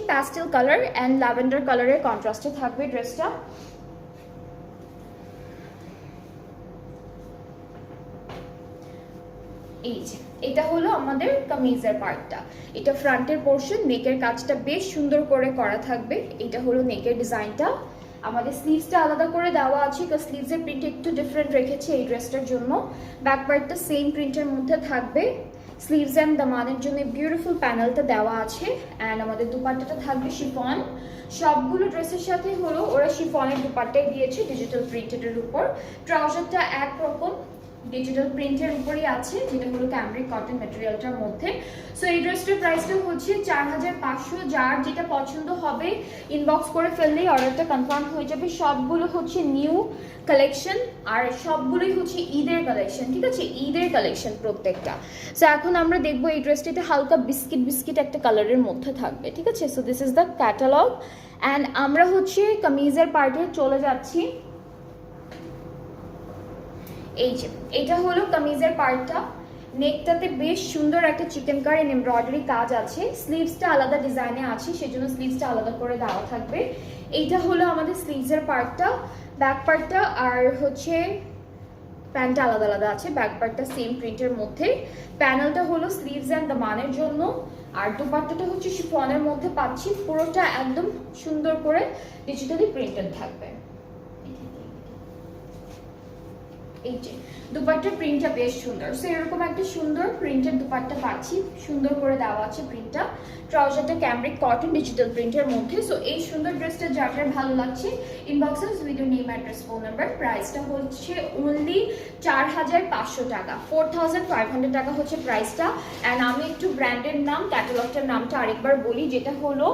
Pastel colour and lavender কালারের কন্ট্রাস্টে থাকবে ড্রেসটা। এই যে এটা হলো আমাদের কামিজের পার্টটা, এটা ফ্রন্টের পোর্শন, নেকের কাজটা বেশ সুন্দর করে করা থাকবে। এটা হলো নেকের ডিজাইনটা। আমাদের স্লিভসটা আলাদা করে দেওয়া আছে, কারণ স্লিভসের প্রিন্ট একটু ডিফারেন্ট রেখেছে এই ড্রেসটার জন্য। ব্যাক পার্টটা সেম প্রিন্টের মধ্যে থাকবে। স্লিভস অ্যান্ড দামানের জন্য বিউটিফুল প্যানেলটা দেওয়া আছে। অ্যান্ড আমাদের দুপাট্টাটা থাকবে শিফন। সবগুলো ড্রেসের সাথে হলো ওরা শিফনের দুপাট্টাই দিয়েছে ডিজিটাল প্রিন্টেডের উপর। ট্রাউজারটা একরকম ডিজিটাল প্রিন্টের উপরেই আছে, যেটা হলো ক্যামব্রিক কটন ম্যাটেরিয়ালটার মধ্যে। সো এই ড্রেসটার প্রাইসটা হচ্ছে 4500। যার যেটা পছন্দ হবে ইনবক্স করে ফেললেই অর্ডারটা কনফার্ম হয়ে যাবে। সবগুলো হচ্ছে নিউ কালেকশন আর সবগুলোই হচ্ছে ঈদের কালেকশন, ঠিক আছে, ঈদের কালেকশন প্রত্যেকটা। সো এখন আমরা দেখবো এই ড্রেসটা, এটা হালকা বিস্কিট বিস্কিট একটা কালারের মধ্যে থাকবে, ঠিক আছে। So this is the catalogue. And আমরা হচ্ছে কামিজের পার্টে চলে যাচ্ছি। এই যে এটা হলো কামিজের পার্টটা। নেকটাতে বেশ সুন্দর একটা চিকেন কারি এমব্রয়ডারি কাজ আছে। স্লিভসটা আলাদা ডিজাইনে আছে, সেজন্য স্লিভসটা আলাদা করে দেওয়া থাকবে। এইটা হলো আমাদের স্লিভসের পার্টটা, ব্যাক পার্টটা আর হচ্ছে প্যান্টটা আলাদা আলাদা আছে। ব্যাক পার্টটা সেম প্রিন্টের মধ্যে। প্যানেলটা হলো স্লিভস অ্যান্ড দামানের জন্য, আর দুপাট্টাটা হচ্ছে শিফনের মধ্যে পাচ্ছি। পুরোটা একদম সুন্দর করে ডিজিটালি প্রিন্টেড থাকবে। এই যে দুপাট্টার প্রিন্টটা বেশ সুন্দর। সো এরকম একটা সুন্দর প্রিন্টের দুপাট্টা পাচ্ছি, সুন্দর করে দেওয়া আছে প্রিন্টটা। ট্রাউজারটা ক্যামব্রিক কটন ডিজিটাল প্রিন্টের মধ্যে। সো এই সুন্দর ড্রেসটা যার ভালো লাগছে ইনবক্সে with your name address phone number. প্রাইসটা হচ্ছে অনলি 4500 টাকা, 4500 টাকা হচ্ছে প্রাইসটা। অ্যান্ড আমি একটু ব্র্যান্ডের নাম ক্যাটালগটার নামটা আরেকবার বলি, যেটা হলো